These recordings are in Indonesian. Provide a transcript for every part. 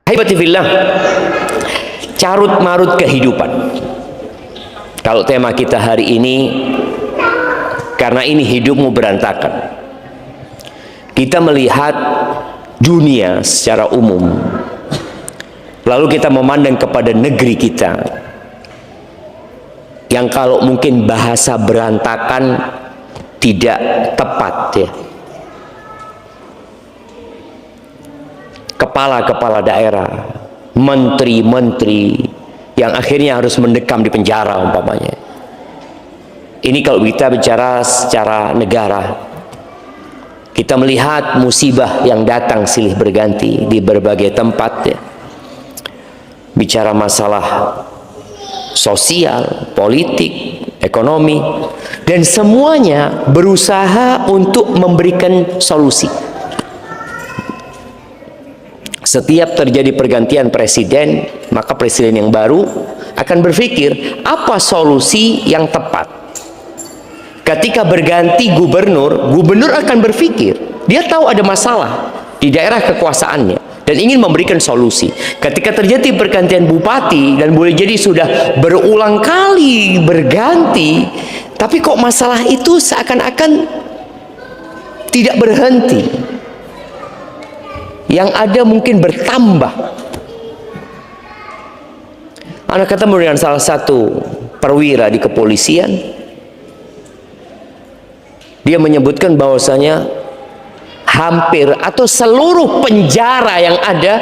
Haibatifillah, carut marut kehidupan. Kalau tema kita hari ini, karena ini hidupmu berantakan. Kita melihat dunia secara umum, lalu kita memandang kepada negeri kita, yang kalau mungkin bahasa berantakan tidak tepat ya. Kepala-kepala daerah, menteri-menteri yang akhirnya harus mendekam di penjara umpamanya. Ini kalau kita bicara secara negara, kita melihat musibah yang datang silih berganti di berbagai tempat ya. Bicara masalah sosial, politik, ekonomi, dan semuanya berusaha untuk memberikan solusi. Setiap terjadi pergantian presiden, maka presiden yang baru akan berpikir apa solusi yang tepat. Ketika berganti gubernur, gubernur akan berpikir, dia tahu ada masalah di daerah kekuasaannya dan ingin memberikan solusi. Ketika terjadi pergantian bupati, dan boleh jadi sudah berulang kali berganti, tapi kok masalah itu seakan-akan tidak berhenti. Yang ada mungkin bertambah. Anak ketemu dengan salah satu perwira di kepolisian. Dia menyebutkan bahwasanya hampir atau seluruh penjara yang ada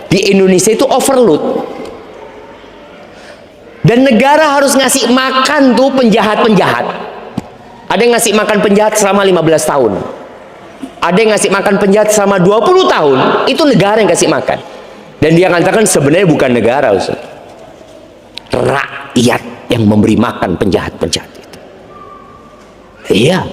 di Indonesia itu overload. Dan negara harus ngasih makan tuh penjahat-penjahat. Ada yang ngasih makan penjahat selama 15 tahun. Ada yang ngasih makan penjahat selama 20 tahun. Itu negara yang kasih makan. Dan dia mengatakan sebenarnya bukan negara, Ustaz. Rakyat yang memberi makan penjahat-penjahat itu. Iya.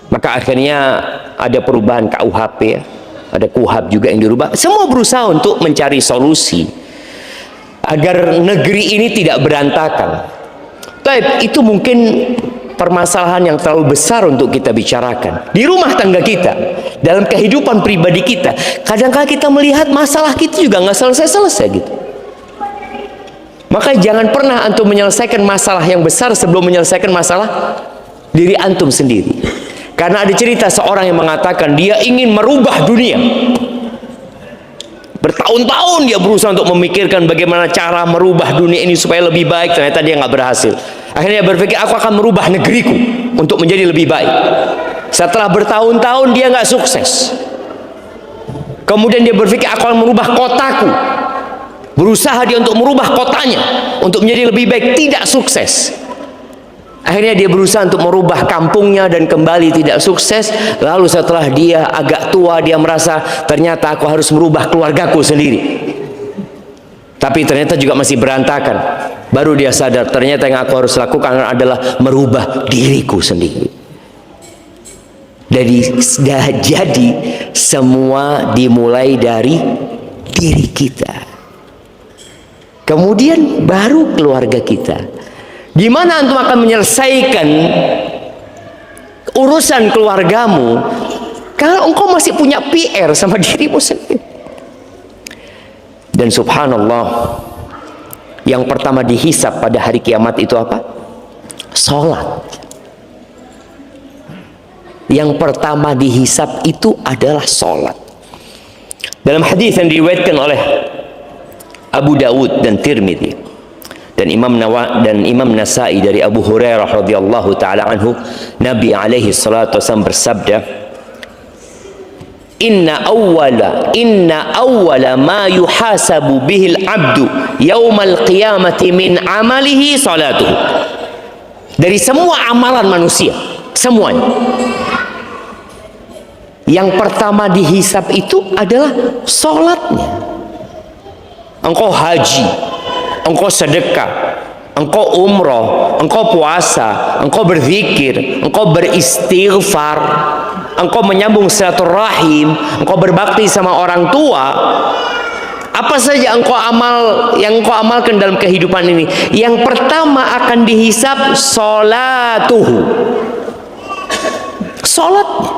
Maka akhirnya ada perubahan KUHP ya. Ada KUHP juga yang dirubah. Semua berusaha untuk mencari solusi agar negeri ini tidak berantakan. Tapi itu mungkin permasalahan yang terlalu besar untuk kita bicarakan di rumah tangga kita, dalam kehidupan pribadi kita. Kadang-kadang kita melihat masalah kita juga nggak selesai-selesai gitu. Maka jangan pernah antum menyelesaikan masalah yang besar sebelum menyelesaikan masalah diri antum sendiri. Karena ada cerita seorang yang mengatakan dia ingin merubah dunia. Bertahun-tahun dia berusaha untuk memikirkan bagaimana cara merubah dunia ini supaya lebih baik. Ternyata dia nggak berhasil. Akhirnya dia berpikir, aku akan merubah negeriku untuk menjadi lebih baik. Setelah bertahun-tahun dia nggak sukses. Kemudian dia berpikir, aku akan merubah kotaku. Berusaha dia untuk merubah kotanya untuk menjadi lebih baik, tidak sukses. Akhirnya dia berusaha untuk merubah kampungnya dan kembali tidak sukses. Lalu setelah dia agak tua, dia merasa ternyata aku harus merubah keluargaku sendiri. Tapi ternyata juga masih berantakan. Baru dia sadar ternyata yang aku harus lakukan adalah merubah diriku sendiri. Jadi semua dimulai dari diri kita. Kemudian baru keluarga kita. Gimana antum akan menyelesaikan urusan keluargamu kalau engkau masih punya PR sama dirimu sendiri? Dan subhanallah, yang pertama dihisap pada hari kiamat itu apa? Salat. Yang pertama dihisap itu adalah salat. Dalam hadis yang diriwayatkan oleh Abu Dawud dan Tirmidzi dan Imam Nasa'i dari Abu Hurairah radhiyallahu taala anhu, Nabi alaihi salatu wasallam bersabda, Inna awwala ma yuhasabu bihil abdu yaumal qiyamati min amalihi salatuhu. Dari semua amalan manusia, semuanya, yang pertama dihisap itu adalah salatnya. Engkau haji, engkau sedekah, engkau umroh, engkau puasa, engkau berzikir, engkau beristighfar, engkau menyambung silaturahim, engkau berbakti sama orang tua. Apa saja yang engkau amalkan dalam kehidupan ini, yang pertama akan dihisap salatuhu, salatnya.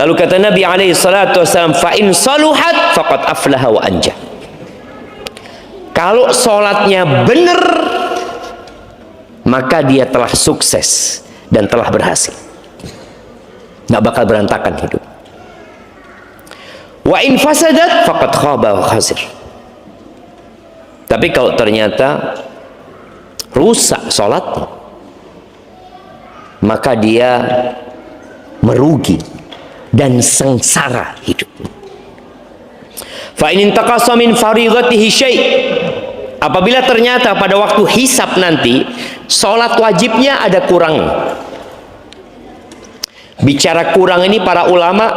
Lalu kata Nabi alaihi salatu wasallam, fa in saluhat faqad aflaha wa anja. Kalau sholatnya benar, maka dia telah sukses dan telah berhasil. Nggak bakal berantakan hidup. Wa in fasadat faqad khaba wa khasir. Tapi kalau ternyata rusak sholatnya, maka dia merugi dan sengsara hidup. Fa in intaqasa min fariidatihi syai', apabila ternyata pada waktu hisab nanti sholat wajibnya ada kurang. Bicara kurang ini para ulama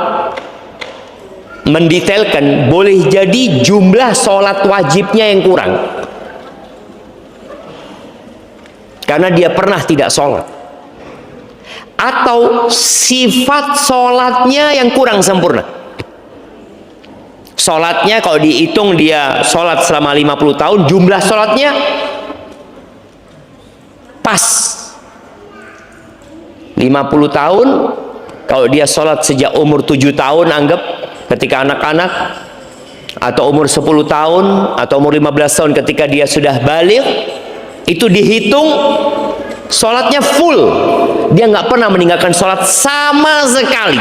mendetailkan, boleh jadi jumlah sholat wajibnya yang kurang karena dia pernah tidak sholat, atau sifat sholatnya yang kurang sempurna. Sholatnya kalau dihitung dia sholat selama 50 tahun, jumlah sholatnya pas 50 tahun. Kalau dia sholat sejak umur 7 tahun, anggap ketika anak-anak, atau umur 10 tahun, atau umur 15 tahun ketika dia sudah baligh, itu dihitung sholatnya full. Dia nggak pernah meninggalkan sholat sama sekali.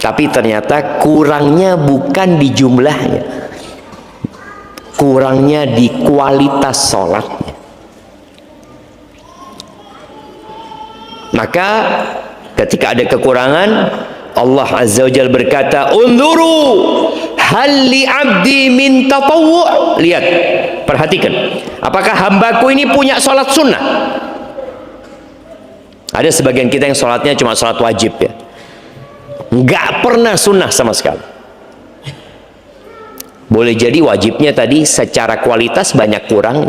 Tapi ternyata kurangnya bukan di jumlahnya, kurangnya di kualitas sholatnya. Maka ketika ada kekurangan, Allah Azza wa Jalla berkata, unzuru hal li abdi min tatawwu'. Lihat, perhatikan, apakah hambaku ini punya sholat sunnah? Ada sebagian kita yang sholatnya cuma sholat wajib ya, nggak pernah sunnah sama sekali. Boleh jadi wajibnya tadi secara kualitas banyak kurang.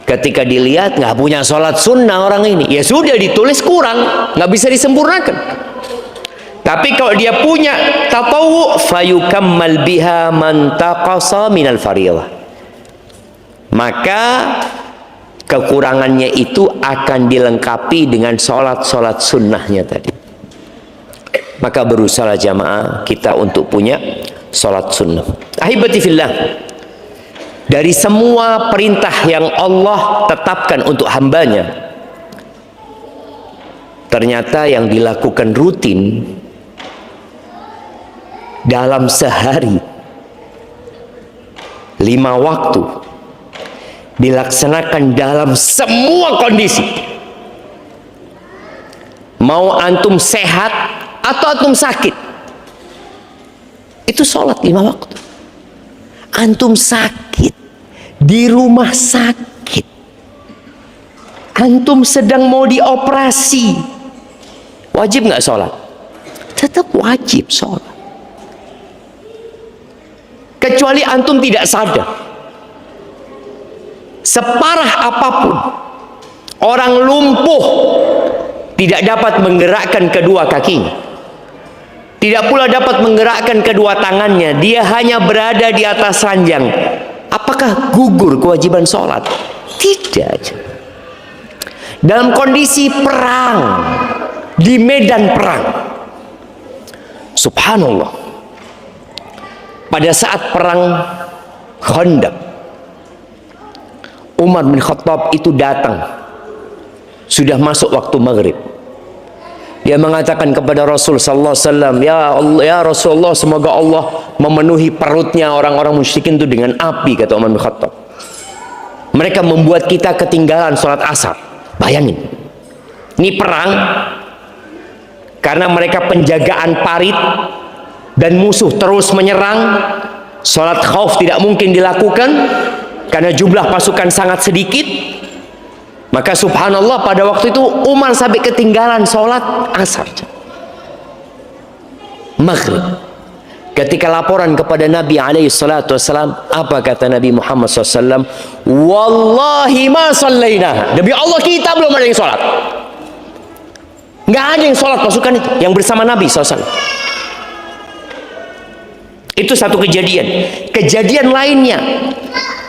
Ketika dilihat nggak punya sholat sunnah orang ini, ya sudah ditulis kurang, nggak bisa disempurnakan. Tapi kalau dia punya tatawwu, fayukammal biha man taqasa minal fardhiyah, maka kekurangannya itu akan dilengkapi dengan sholat-sholat sunnahnya tadi. Maka berusaha jamaah kita untuk punya sholat sunnah. Ahibati fillah, dari semua perintah yang Allah tetapkan untuk hambanya, ternyata yang dilakukan rutin dalam sehari 5 waktu, dilaksanakan dalam semua kondisi, mau antum sehat atau antum sakit, itu sholat 5 waktu. Antum sakit, di rumah sakit, antum sedang mau dioperasi, wajib nggak sholat? Tetap wajib sholat. Kecuali antum tidak sadar, separah apapun, orang lumpuh tidak dapat menggerakkan kedua kakinya, tidak pula dapat menggerakkan kedua tangannya, dia hanya berada di atas ranjang. Apakah gugur kewajiban sholat? Tidak. Dalam kondisi perang, di medan perang, subhanallah, pada saat perang Khandaq, Umar bin Khattab itu datang, sudah masuk waktu maghrib. Dia mengatakan kepada Rasul sallallahu alaihi wasallam, ya Rasulullah, semoga Allah memenuhi perutnya orang-orang musyrikin itu dengan api, kata Umar bin Khattab. Mereka membuat kita ketinggalan sholat asar. Bayangin, ini perang karena mereka penjagaan parit dan musuh terus menyerang. Sholat khauf tidak mungkin dilakukan karena jumlah pasukan sangat sedikit. Maka subhanallah, pada waktu itu Umar sampai ketinggalan sholat asar, maghrib. Ketika laporan kepada Nabi alaihi salatu wassalam, apa kata Nabi Muhammad SAW? Wallahi ma sallaina. Demi Allah, kita belum ada yang sholat. Nggak ada yang sholat pasukan itu yang bersama Nabi SAW. Itu satu kejadian. Kejadian lainnya,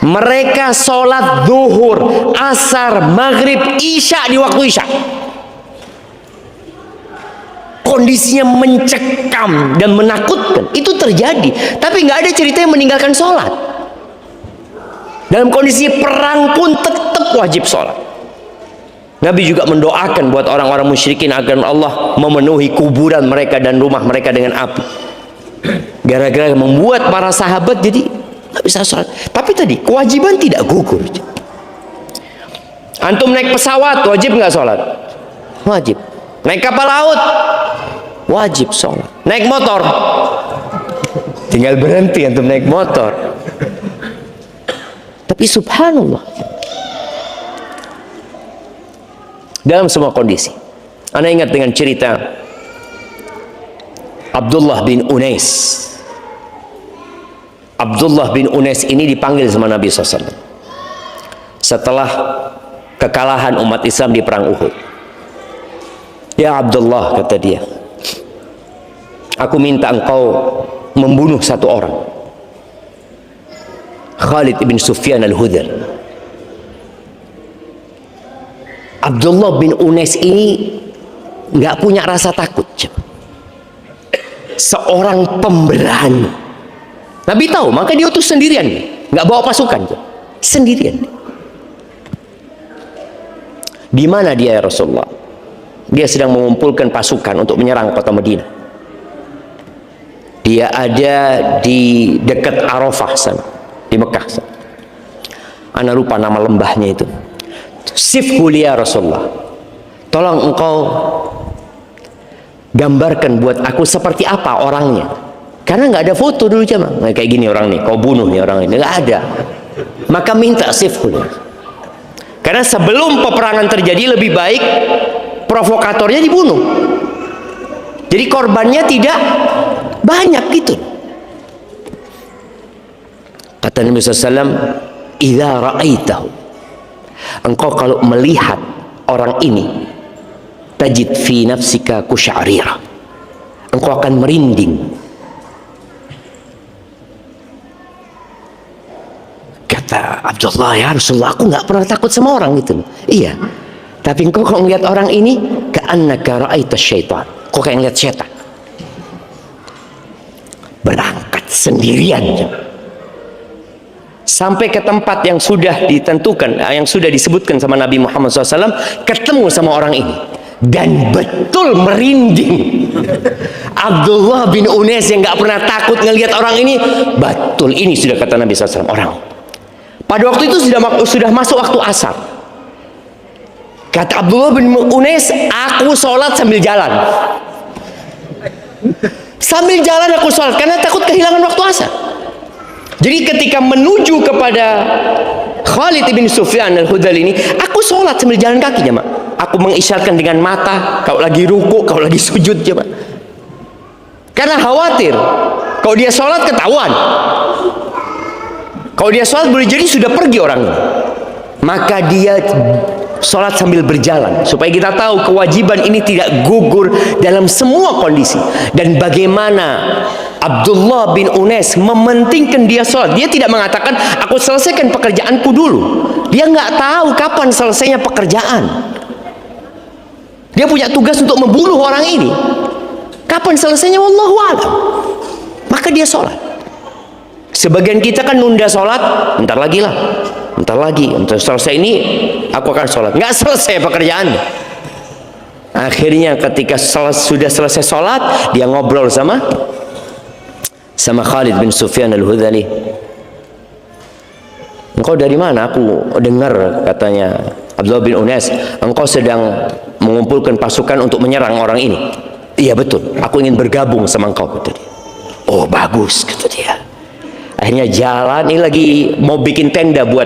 mereka sholat zuhur, asar, maghrib, isya di waktu isya. kondisinya mencekam dan menakutkan. Itu terjadi, tapi nggak ada cerita yang meninggalkan sholat. Dalam kondisi perang pun tetap wajib sholat. Nabi juga mendoakan buat orang-orang musyrikin agar Allah memenuhi kuburan mereka dan rumah mereka dengan api. Gara-gara membuat para sahabat jadi nggak bisa sholat. Tapi tadi kewajiban tidak gugur. Antum naik pesawat wajib nggak sholat? Wajib. Naik kapal laut wajib sholat. Naik motor tinggal berhenti antum naik motor. Tapi subhanallah, dalam semua kondisi. Anda ingat dengan cerita Abdullah bin Unais. Abdullah bin Unais ini dipanggil sama Nabi SAW setelah kekalahan umat Islam di perang Uhud. Ya Abdullah, kata dia, aku minta engkau membunuh satu orang, Khalid bin Sufyan al-Hudhal. Abdullah bin Unais ini nggak punya rasa takut, seorang pemberani. Nabi tahu, maka dia utus sendirian, nggak bawa pasukan, sendirian. Di mana dia ya Rasulullah? Dia sedang mengumpulkan pasukan untuk menyerang kota Madinah. Dia ada di dekat Arafah sana, di Mekah sana. Ana lupa nama lembahnya itu. Sifhu li ya Rasulullah, tolong engkau gambarkan buat aku seperti apa orangnya, karena nggak ada foto dulu jemaah. Nah, kayak gini orang nih, kau bunuh nih orang ini, nggak ada. Maka minta sifhu, karena sebelum peperangan terjadi lebih baik provokatornya dibunuh, jadi korbannya tidak banyak gitu. Kata Nabi SAW, idza ra'aitahu, engkau kalau melihat orang ini, tajid fi nafsika kusya'rira, engkau akan merinding. Kata Abdullah, ya Rasulullah, aku nggak pernah takut sama orang gitu. Iya, tapi engkau kalau melihat orang ini, ka'annaka ra'aita syaitan, kau kayak ngeliat setan. Berangkat sendirian sampai ke tempat yang sudah ditentukan, yang sudah disebutkan sama Nabi Muhammad SAW, ketemu sama orang ini dan betul merinding. Abdullah bin Unais yang nggak pernah takut ngelihat orang ini, betul ini sudah kata Nabi SAW orang. Pada waktu itu sudah masuk waktu asar. Kata Abdullah bin Unais, aku sholat sambil jalan. Sambil jalan aku sholat karena takut kehilangan waktu asar. Jadi ketika menuju kepada Khalid bin Sufyan al-Hudhal ini, aku sholat sambil jalan kaki jemaah. Aku mengisyaratkan dengan mata, kalau lagi ruku, kalau lagi sujud jemaah. Karena khawatir kalau dia sholat ketahuan. Kalau dia sholat boleh jadi sudah pergi orangnya. Maka dia sholat sambil berjalan, supaya kita tahu kewajiban ini tidak gugur dalam semua kondisi. Dan bagaimana Abdullah bin Unais mementingkan dia sholat. Dia tidak mengatakan aku selesaikan pekerjaanku dulu. Dia nggak tahu kapan selesainya pekerjaan. Dia punya tugas untuk membunuh orang ini. Kapan selesainya wallahu a'lam. Maka dia sholat. Sebagian kita kan nunda sholat, bentar lagi lah, bentar lagi, untuk selesai ini aku akan sholat. Nggak selesai pekerjaan. Akhirnya ketika sudah selesai sholat, dia ngobrol sama Khalid bin Sufyan al-Hudhali. Engkau dari mana? Aku dengar katanya Abdullah bin Unais, engkau sedang mengumpulkan pasukan untuk menyerang orang ini. Iya betul, aku ingin bergabung sama engkau, kata dia. Oh bagus, kata dia. Akhirnya jalan, ini lagi mau bikin tenda buat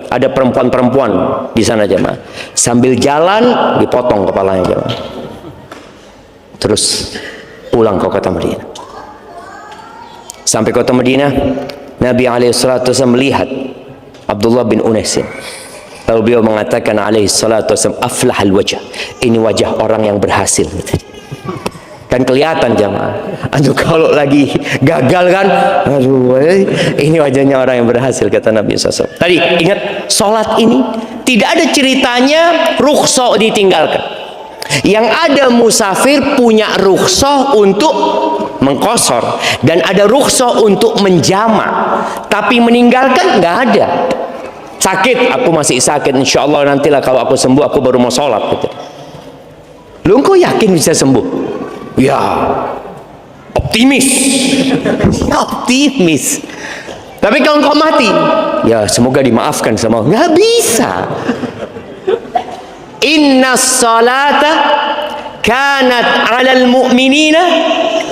ada perempuan-perempuan di sana jemaah. Sambil jalan dipotong kepalanya jemaah. Terus pulang ke kota Madinah. Sampai kota Madinah, Nabi SAW melihat Abdullah bin Unais. Lalu beliau mengatakan SAW, aflahal wajah, ini wajah orang yang berhasil. Kan kelihatan jamaah. Aduh kalau lagi gagal kan, aduh ini wajahnya orang yang berhasil, kata Nabi SAW. Tadi ingat, sholat ini tidak ada ceritanya rukhsah ditinggalkan. Yang ada musafir punya rukhsah untuk mengqasar dan ada rukhsah untuk menjama, tapi meninggalkan nggak ada. Sakit, aku masih sakit, insya Allah nantilah kalau aku sembuh aku baru mau sholat gitu. Lu engkau yakin bisa sembuh? Ya, optimis. Optimis. Tapi kalau engkau mati, ya semoga dimaafkan sama Allah. Nggak bisa. Inna salata kanat 'alal mu'minina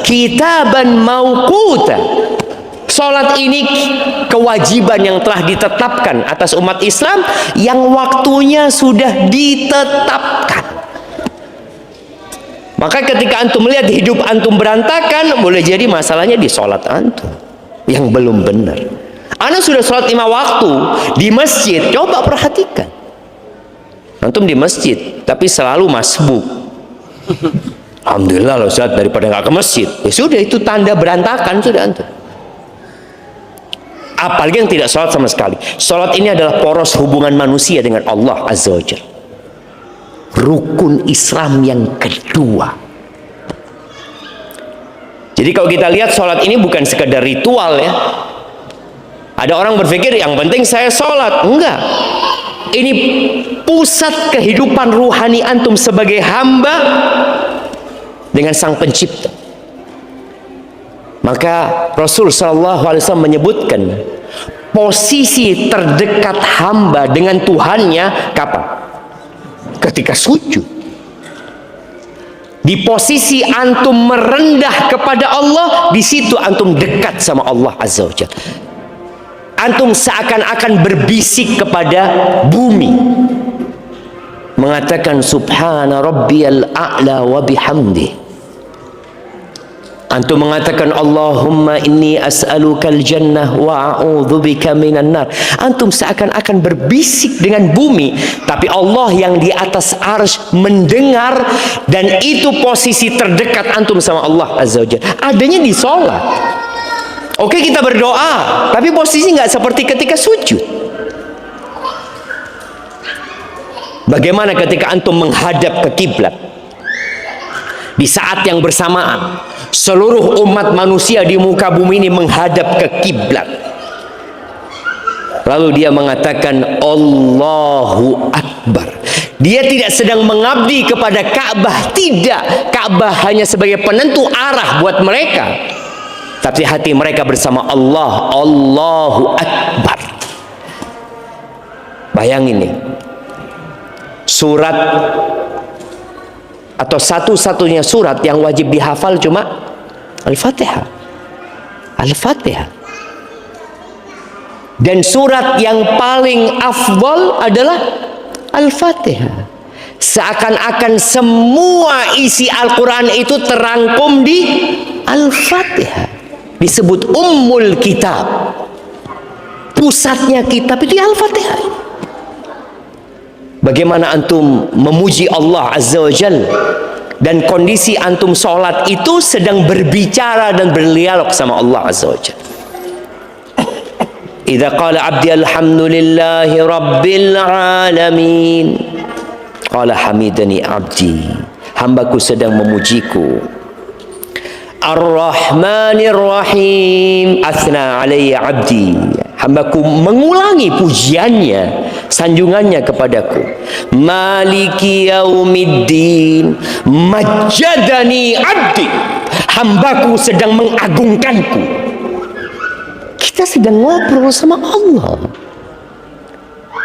kitaban mauquta. Salat ini kewajiban yang telah ditetapkan atas umat Islam yang waktunya sudah ditetapkan. Maka ketika antum melihat hidup antum berantakan, boleh jadi masalahnya di salat antum yang belum benar. Anda sudah salat 5 waktu di masjid, coba perhatikan. Antum di masjid, tapi selalu masbuk. Alhamdulillah loh Ustaz, daripada nggak ke masjid. Ya sudah, itu tanda berantakan sudah antum. Apalagi yang tidak sholat sama sekali. Sholat ini adalah poros hubungan manusia dengan Allah Azza wa Jalla. Rukun Islam yang kedua. Jadi kalau kita lihat sholat ini bukan sekedar ritual ya. Ada orang berpikir yang penting saya sholat. Enggak. Ini pusat kehidupan ruhani antum sebagai hamba dengan Sang Pencipta. Maka Rasul SAW menyebutkan posisi terdekat hamba dengan Tuhannya kapan? Ketika sujud. Di posisi antum merendah kepada Allah, di situ antum dekat sama Allah Azza wa Jalla. Antum seakan-akan berbisik kepada bumi, mengatakan subhana rabbiyal a'la wa bihamdi. Antum mengatakan Allahumma inni as'alukal jannah wa a'udzubika minan nar. Antum seakan-akan berbisik dengan bumi, tapi Allah yang di atas arsy mendengar, dan itu posisi terdekat antum sama Allah Azza wa Jalla. Adanya di sholat. Oke, kita berdoa, tapi posisi nggak seperti ketika sujud. Bagaimana ketika antum menghadap ke kiblat? Di saat yang bersamaan, seluruh umat manusia di muka bumi ini menghadap ke kiblat. Lalu dia mengatakan Allahu Akbar. Dia tidak sedang mengabdi kepada Ka'bah, tidak. Ka'bah hanya sebagai penentu arah buat mereka, tapi hati mereka bersama Allah. Allahu Akbar. Bayangin nih, surat atau satu-satunya surat yang wajib dihafal cuma Al-Fatihah. Al-Fatihah. Dan surat yang paling afdal adalah Al-Fatihah. Seakan-akan semua isi Al-Quran itu terangkum di Al-Fatihah. Disebut Ummul Kitab. Pusatnya kitab itu Al-Fatihah. Bagaimana antum memuji Allah Azza wa Jalla, dan kondisi antum sholat itu sedang berbicara dan berdialog sama Allah Azza wa Jalla. Idza qala abdi alhamdulillahi rabbil alamin, qala hamidani abdi, hambaku sedang memujiku. Ar-Rahmanir Rahim, athna alayya abdi, hambaku mengulangi pujiannya, sanjungannya kepadaku. Maliki yaumiddin, majjadani abdi, hambaku sedang mengagungkanku. Kita sedang ngobrol sama Allah.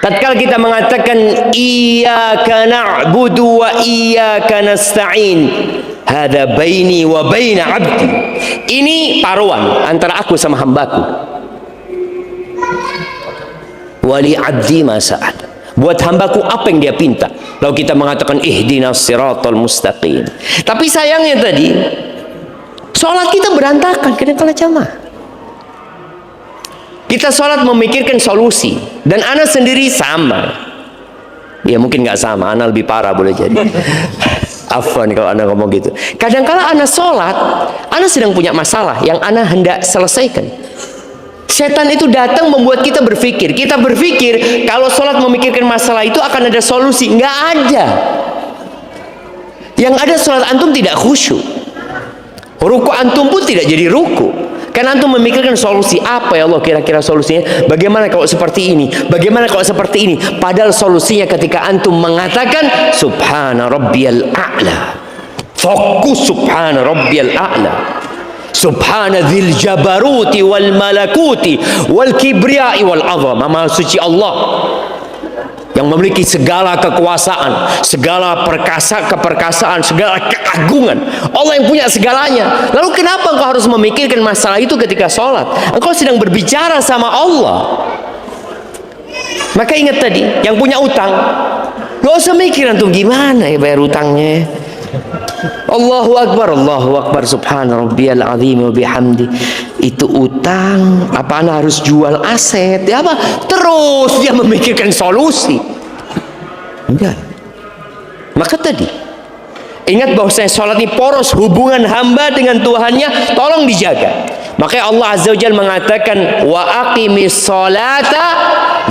Tatkala kita mengatakan iyyaka na'budu wa iyyaka nasta'in, hadza baini wa baina abdi, ini taruhan antara aku sama hambaku. Wali abdi ma sa'ad, buat hambaku apa yang dia pinta. Lalu kita mengatakan ihdinas siratal mustaqim. Tapi sayangnya tadi sholat kita berantakan kadang-kala jamaah. Kita sholat memikirkan solusi, dan ana sendiri sama. Ya mungkin nggak sama, ana lebih parah boleh jadi. Afwan kalau ana ngomong gitu. Kadang-kala ana sholat, ana sedang punya masalah yang ana hendak selesaikan. Setan itu datang membuat kita berpikir. Kita berpikir kalau sholat memikirkan masalah itu akan ada solusi. Nggak ada. Yang ada sholat antum tidak khusyuk. Ruku antum pun tidak jadi ruku. Karena antum memikirkan solusi apa ya Allah kira-kira solusinya. Bagaimana kalau seperti ini? Bagaimana kalau seperti ini? Padahal solusinya ketika antum mengatakan Subhana Rabbiyal A'la. Fokus Subhana Rabbiyal A'la. Subhana dzil jabaruti wal malakuti wal kibriyai wal azama. Maha suci Allah yang memiliki segala kekuasaan, segala keperkasaan, segala keagungan. Allah yang punya segalanya. Lalu kenapa engkau harus memikirkan masalah itu ketika sholat? Engkau sedang berbicara sama Allah. Maka ingat tadi, yang punya utang, gak usah mikir antum gimana ya bayar utangnya. Allahu Akbar, subhana rabbiyal azim wa bihamdi. Itu utang, apa ana harus jual aset? Ya apa? Terus dia memikirkan solusi. Enggak. Maka tadi, ingat bahwasanya sholat ini poros hubungan hamba dengan Tuhannya, tolong dijaga. Makanya Allah Azza wa Jalla mengatakan wa aqimis sholata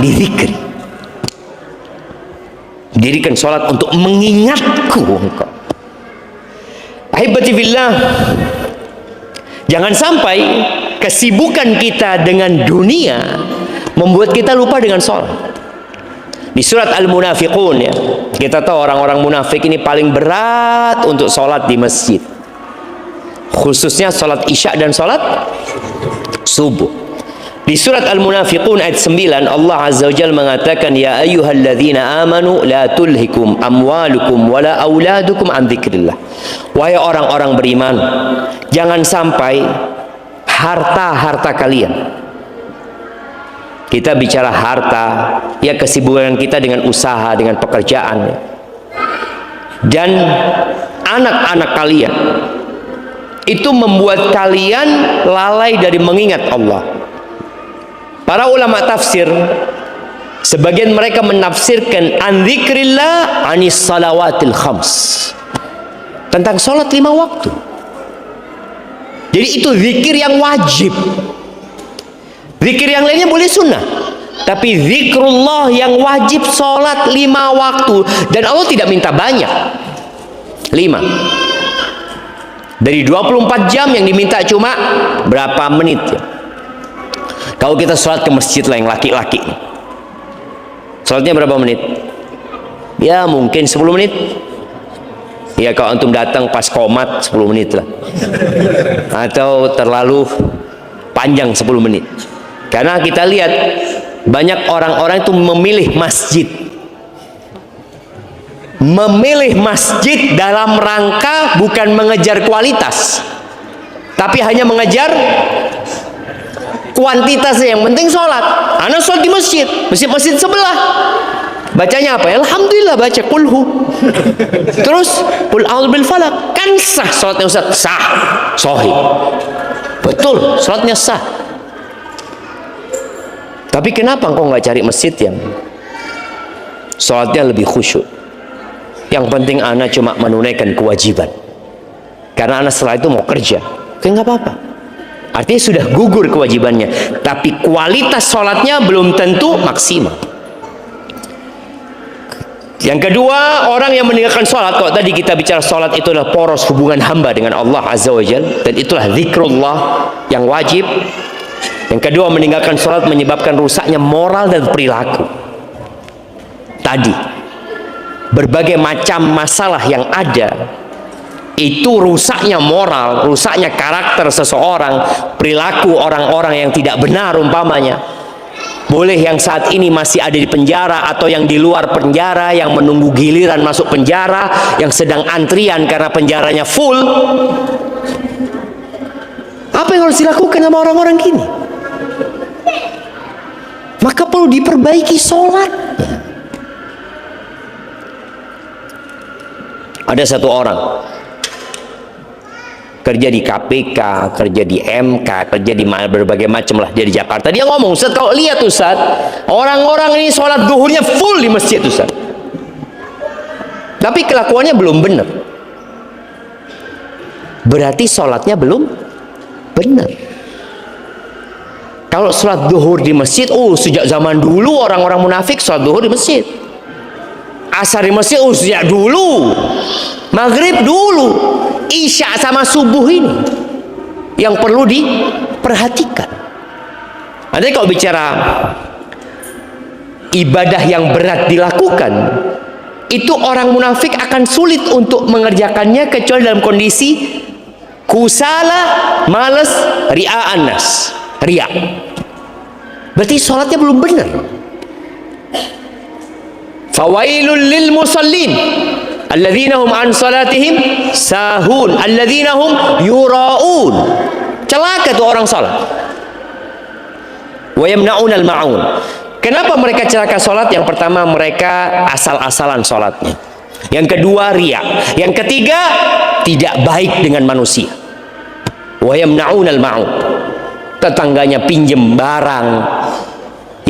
lidzikri. Dirikan sholat untuk mengingatku engkau. Ahibati fillah, jangan sampai kesibukan kita dengan dunia membuat kita lupa dengan sholat. Di surat Al-Munafiqun ya, kita tahu orang-orang munafik ini paling berat untuk sholat di masjid, khususnya sholat isya dan sholat subuh. Di surat Al-Munafiqun ayat 9 Allah Azza wa Jalla mengatakan ya ayyuhalladzina amanu la tulhikum amwalukum wala auladukum an dzikrillah. Wahai orang-orang beriman, jangan sampai harta-harta kalian, kita bicara harta ya kesibukan kita dengan usaha, dengan pekerjaan dan anak-anak kalian itu membuat kalian lalai dari mengingat Allah. Para ulama tafsir, sebagian mereka menafsirkan an dzikrillah anis salawatil khams, tentang sholat 5 waktu. Jadi itu zikir yang wajib. Zikir yang lainnya boleh sunnah, tapi zikrullah yang wajib sholat 5 waktu. Dan Allah tidak minta banyak, 5. Dari 24 jam yang diminta cuma berapa menit ya? Kalau kita sholat ke masjid lah yang laki-laki, sholatnya berapa menit? Ya mungkin 10 menit. Ya kalau antum datang pas komat 10 menit lah. Atau terlalu panjang 10 menit. Karena kita lihat banyak orang-orang itu memilih masjid. Memilih masjid dalam rangka bukan mengejar kualitas, tapi hanya mengejar kuantitas. Yang penting sholat. Anak sholat di masjid, masjid sebelah. Bacanya apa? Alhamdulillah baca kulhu. Terus qul a'udzu bil falaq. Kan sah sholatnya Ustaz? Sah. Sahih. Betul, sholatnya sah. Tapi kenapa engkau nggak cari masjid yang sholatnya lebih khusyuk? Yang penting anak cuma menunaikan kewajiban. Karena anak setelah itu mau kerja. Oke, nggak apa-apa. Artinya sudah gugur kewajibannya, tapi kualitas sholatnya belum tentu maksimal. Yang kedua, orang yang meninggalkan sholat, kalau tadi kita bicara sholat itu adalah poros hubungan hamba dengan Allah Azza wa Jalla, dan itulah zikrullah yang wajib. Yang kedua, meninggalkan sholat menyebabkan rusaknya moral dan perilaku. Tadi, berbagai macam masalah yang ada, itu rusaknya moral, rusaknya karakter seseorang, perilaku orang-orang yang tidak benar umpamanya. Boleh yang saat ini masih ada di penjara atau yang di luar penjara, yang menunggu giliran masuk penjara, yang sedang antrian karena penjaranya full. Apa yang harus dilakukan sama orang-orang gini? Maka perlu diperbaiki sholat. Ada satu orang kerja di KPK, kerja di MK, kerja di berbagai macam lah, dia di Jakarta. Dia ngomong, Ustaz, kalau lihat Ustaz, orang-orang ini sholat zuhurnya full di masjid Ustaz, tapi kelakuannya belum benar. Berarti sholatnya belum benar. Kalau sholat zuhur di masjid, sejak zaman dulu orang-orang munafik sholat zuhur di masjid. Asar di masjid, sejak dulu. Maghrib dulu, isya sama subuh ini yang perlu diperhatikan. Nanti kalau bicara ibadah yang berat dilakukan, itu orang munafik akan sulit untuk mengerjakannya kecuali dalam kondisi kusala, malas, ria'an nas, riak. Berarti sholatnya belum benar. Fawailul lil musallin alladzina hum an salatihim sahun alladzina hum yura'un. Celaka tuh orang salat. Wa yamna'unal ma'un. Kenapa mereka celaka salat? Yang pertama, mereka asal-asalan salatnya. Yang kedua, riya. Yang ketiga, tidak baik dengan manusia. Wa yamna'unal ma'un. Tetangganya pinjem barang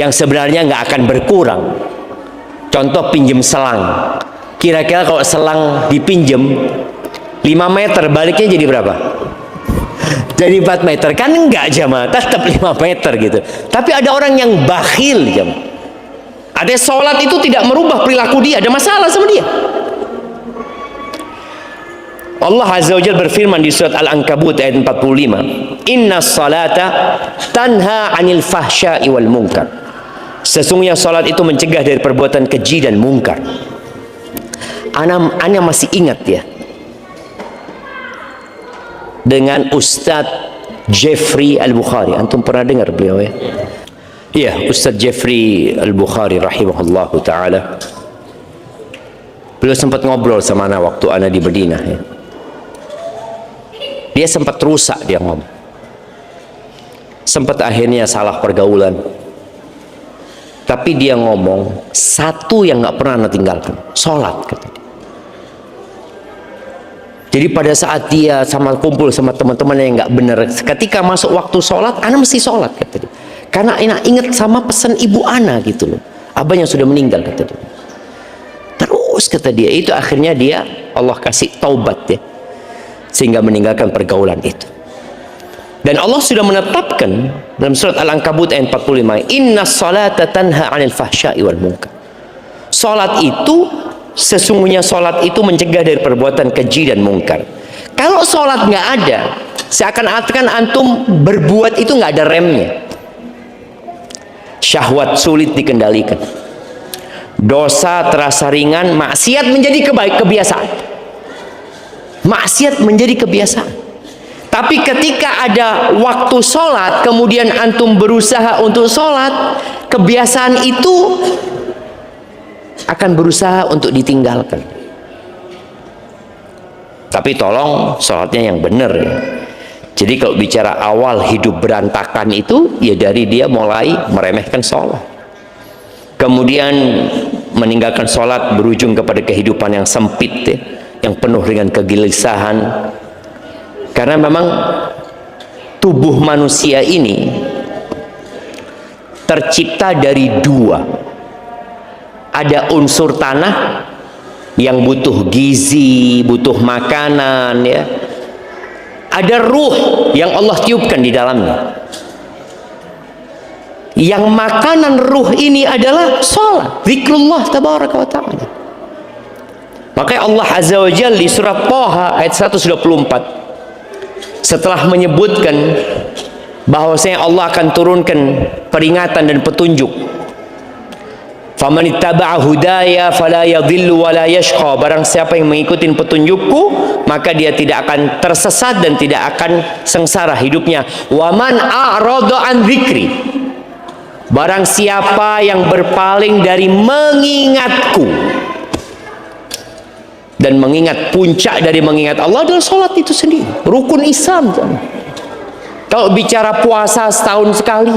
yang sebenarnya nggak akan berkurang. Contoh pinjem selang. Kira-kira kalau selang dipinjem 5 meter, baliknya jadi berapa? Jadi 4 meter. Kan enggak jamaah, tetap 5 meter gitu. Tapi ada orang yang bakhil jamaah. Ada sholat itu tidak merubah perilaku dia, ada masalah sama dia. Allah Azza wa Jalla berfirman di surat Al-Ankabut ayat 45, Inna salata tanha anil fahsya'i wal munkar. Sesungguhnya salat itu mencegah dari perbuatan keji dan mungkar. Ana masih ingat ya, dengan Ustadz Jeffrey Al-Bukhari. Antum pernah dengar beliau ya? Iya, Ustadz Jeffrey Al-Bukhari rahimahullahu ta'ala. Beliau sempat ngobrol sama ana waktu ana di Madinah ya. Dia sempat rusak, dia ngomong. Sempat akhirnya salah pergaulan. Tapi dia ngomong, satu yang nggak pernah ana tinggalkan, sholat, kata dia. Jadi pada saat dia sama kumpul sama teman-teman yang nggak benar, ketika masuk waktu sholat, ana mesti sholat, kata dia. Karena ana ingat sama pesan ibu ana gitu loh, abahnya sudah meninggal, kata dia. Terus kata dia, itu akhirnya dia Allah kasih taubat ya, sehingga meninggalkan pergaulan itu. Dan Allah sudah menetapkan dalam surat Al-Ankabut ayat 45, Inna salata tanha anil fahsya'i wal munkar. Salat itu, sesungguhnya salat itu mencegah dari perbuatan keji dan mungkar. Kalau salat nggak ada, seakan-akan antum berbuat itu nggak ada remnya. Syahwat sulit dikendalikan, dosa terasa ringan, maksiat menjadi kebiasaan. Maksiat menjadi kebiasaan. Tapi ketika ada waktu sholat, kemudian antum berusaha untuk sholat, kebiasaan itu akan berusaha untuk ditinggalkan. Tapi tolong sholatnya yang benar ya. Jadi kalau bicara awal hidup berantakan itu, ya dari dia mulai meremehkan sholat. Kemudian meninggalkan sholat berujung kepada kehidupan yang sempit ya, yang penuh dengan kegelisahan. Karena memang tubuh manusia ini tercipta dari dua. Ada unsur tanah yang butuh gizi, butuh makanan ya. Ada ruh yang Allah tiupkan di dalamnya. Yang makanan ruh ini adalah sholat, zikrullah tabaraka wa ta'ala. Makanya Allah Azza wa Jalla di surah Thaha ayat 124, setelah menyebutkan bahwasanya Allah akan turunkan peringatan dan petunjuk, faman ittaba'a hudaya fala yadhillu wala yashqa, barang siapa yang mengikuti petunjukku maka dia tidak akan tersesat dan tidak akan sengsara hidupnya. Wa man a'rada an dzikri, barang siapa yang berpaling dari mengingatku. Dan mengingat, puncak dari mengingat Allah adalah sholat itu sendiri, rukun Islam. Kalau bicara puasa setahun sekali,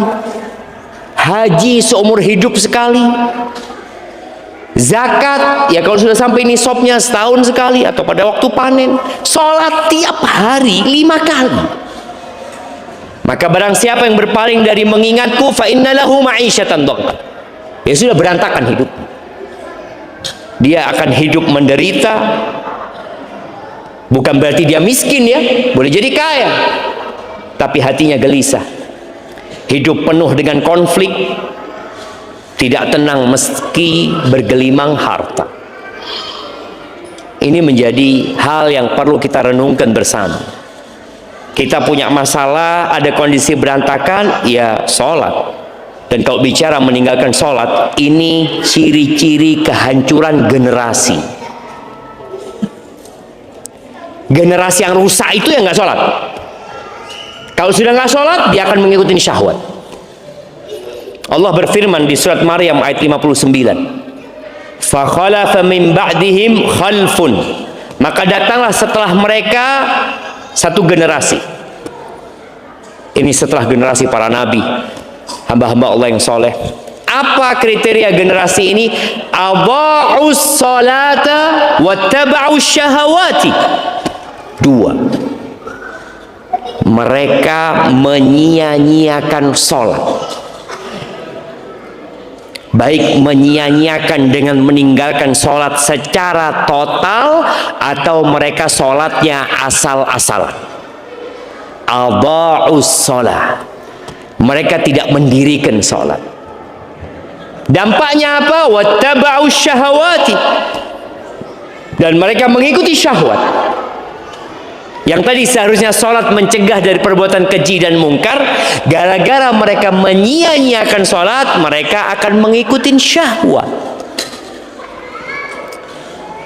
haji seumur hidup sekali, zakat ya kalau sudah sampai nisabnya setahun sekali atau pada waktu panen, sholat tiap hari 5 kali. Maka barang siapa yang berpaling dari mengingatku, fa innalahu ma'isyatan dhanka, ya sudah berantakan hidup. Dia akan hidup menderita. Bukan berarti dia miskin ya, boleh jadi kaya, tapi hatinya gelisah, hidup penuh dengan konflik, tidak tenang meski bergelimang harta. ini menjadi hal yang perlu kita renungkan bersama. Kita punya masalah, ada kondisi berantakan, ya sholat. Dan kalau bicara meninggalkan sholat, ini ciri-ciri kehancuran generasi. Generasi yang rusak itu yang nggak sholat. Kalau sudah nggak sholat, dia akan mengikuti syahwat. Allah berfirman di surat Maryam ayat 59. فَخَلَفَ مِنْ بَعْدِهِمْ خَلْفٌ. Maka datanglah setelah mereka satu generasi. Ini setelah generasi para nabi, hamba-hamba Allah yang soleh. Apa kriteria generasi ini? Adha'us salata wattaba'us syahawati. Dua. Mereka menyia-nyiakan sholat. Baik menyia-nyiakan dengan meninggalkan sholat secara total, atau mereka sholatnya asal-asalan. Adha'us sholat. Mereka tidak mendirikan sholat. Dampaknya apa? Wattaba'us syahawati. Dan mereka mengikuti syahwat. Yang tadi seharusnya sholat mencegah dari perbuatan keji dan mungkar, gara-gara mereka menyia-nyiakan sholat, mereka akan mengikuti syahwat.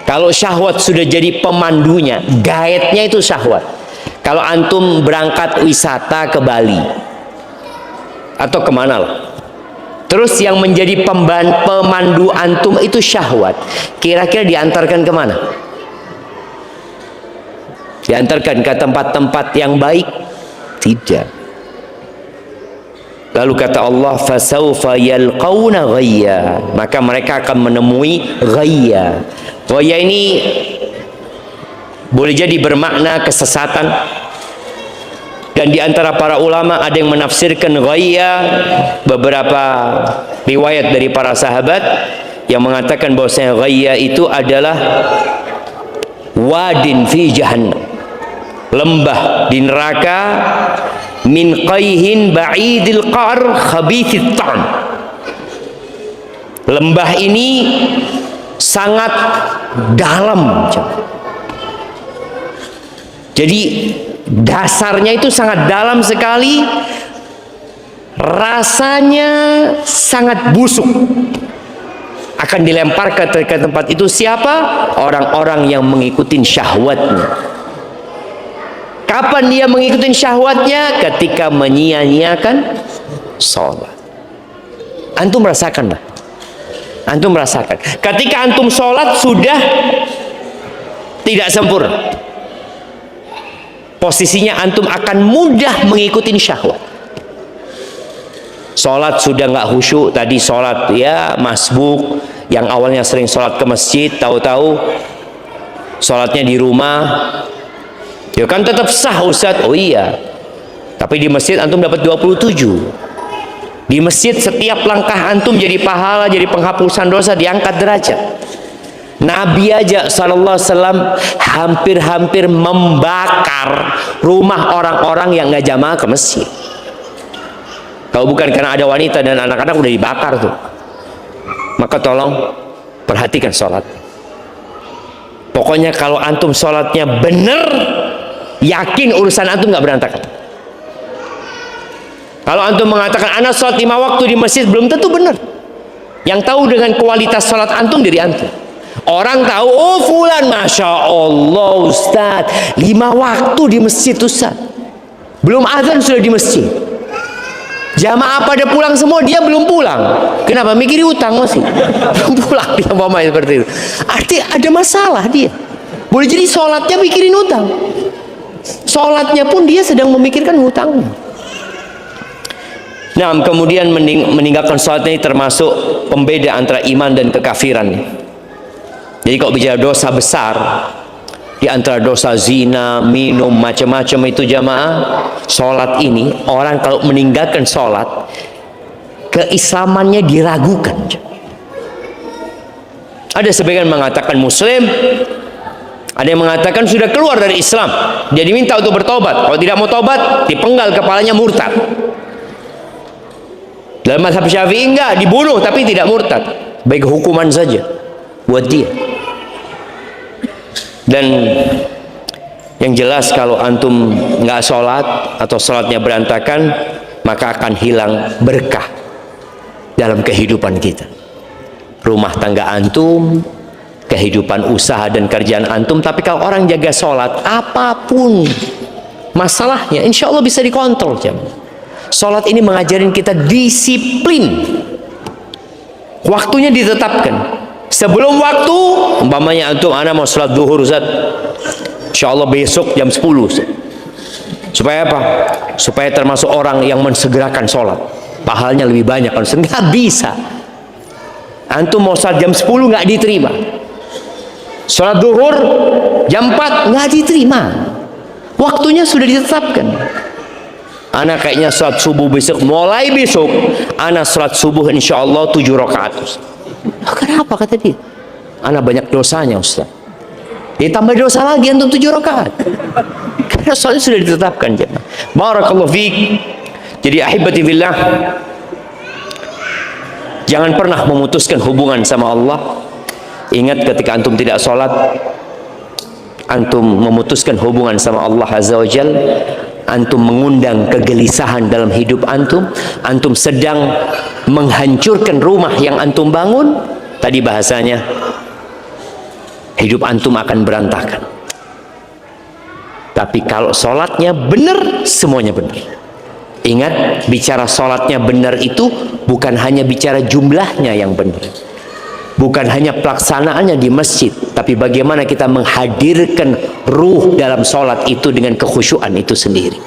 Kalau syahwat sudah jadi pemandunya, guide-nya itu syahwat. Kalau antum berangkat wisata ke Bali atau kemana lah, terus yang menjadi pemandu antum itu syahwat, kira-kira diantarkan kemana? Diantarkan ke tempat-tempat yang baik? Tidak. Lalu kata Allah, fasawfa yalqawna ghayya. Maka mereka akan menemui ghayya. Ghayya ini boleh jadi bermakna kesesatan. Dan di antara para ulama ada yang menafsirkan ghayya, beberapa riwayat dari para sahabat yang mengatakan bahwasanya ghayya itu adalah wadin fi jahannam, lembah di neraka, min qayhin ba'idil qa'r khabithit ta'am. Lembah ini sangat dalam, jadi dasarnya itu sangat dalam sekali, rasanya sangat busuk. Akan dilempar ke tempat itu siapa? Orang-orang yang mengikuti syahwatnya. Kapan dia mengikuti syahwatnya? Ketika menyia-nyiakan sholat. Antum merasakan lah. Antum merasakan. Ketika antum sholat sudah tidak sempurna, posisinya antum akan mudah mengikuti syahwat. Sholat sudah nggak khusyuk. Tadi sholat ya masbuk, yang awalnya sering sholat ke masjid, tahu-tahu sholatnya di rumah. Ya kan tetap sah Ustaz. Oh iya, tapi di masjid antum dapat 27. Di masjid setiap langkah antum jadi pahala, jadi penghapusan dosa, diangkat derajat. Nabi aja sallallahu alaihi wasallam hampir-hampir membakar rumah orang-orang yang nggak jamaah ke masjid. Kalau bukan karena ada wanita dan anak-anak udah dibakar tuh. Maka tolong perhatikan sholat. Pokoknya kalau antum sholatnya bener, yakin urusan antum nggak berantakan. Kalau antum mengatakan anak sholat 5 waktu di masjid, belum tentu benar. Yang tahu dengan kualitas sholat antum dari antum. Orang tahu, oh fulan masya Allah Ustaz 5 waktu di masjid Ustaz, belum azan sudah di masjid. Jamaah pada pulang semua, dia belum pulang. Kenapa? Mikiri utang masih belum pulang dia, mama seperti itu. Artinya ada masalah dia. Boleh jadi sholatnya mikirin utang, sholatnya pun dia sedang memikirkan hutang. Nah, kemudian meninggalkan sholat ini termasuk pembeda antara iman dan kekafiran. Jadi kalau bicara dosa besar, di antara dosa zina, minum, macam-macam itu jamaah, sholat ini orang kalau meninggalkan sholat, keislamannya diragukan. Ada sebagian mengatakan muslim, ada yang mengatakan sudah keluar dari Islam, dia diminta untuk bertobat. Kalau tidak mau tobat, dipenggal kepalanya, murtad. Dalam mazhab Syafi'i enggak, dibunuh tapi tidak murtad, baik hukuman saja buat dia. Dan yang jelas kalau antum nggak sholat atau sholatnya berantakan, maka akan hilang berkah dalam kehidupan kita. Rumah tangga antum, kehidupan usaha dan kerjaan antum. Tapi kalau orang jaga sholat, apapun masalahnya insya Allah bisa dikontrol. Sholat ini mengajarin kita disiplin. Waktunya ditetapkan. Sebelum waktu, umpamanya antum, ana mau sholat duhur Ustaz, insya Allah besok jam 10 Ustaz. Supaya apa? Supaya termasuk orang yang mensegerakan sholat, pahalanya lebih banyak. Nggak bisa. Antum mau sholat jam 10 nggak diterima. Sholat duhur jam 4 nggak diterima. Waktunya sudah ditetapkan. Ana kayaknya sholat subuh besok, mulai besok ana sholat subuh insya Allah 7 rakaat. Kenapa kata dia? Ana banyak dosanya Ustaz. Ditambah dosa lagi antum 7 rakaat. Karena sholatnya sudah ditetapkan. Barakallahu fiik. Jadi ahibati fillah, jangan pernah memutuskan hubungan sama Allah. Ingat ketika antum tidak sholat, antum memutuskan hubungan sama Allah Azza wa Jal. Antum mengundang kegelisahan dalam hidup antum. Antum sedang menghancurkan rumah yang antum bangun. Tadi bahasanya, hidup antum akan berantakan. Tapi kalau sholatnya benar, semuanya benar. Ingat, bicara sholatnya benar itu bukan hanya bicara jumlahnya yang benar, bukan hanya pelaksanaannya di masjid, tapi bagaimana kita menghadirkan ruh dalam sholat itu dengan kekhusyuan itu sendiri.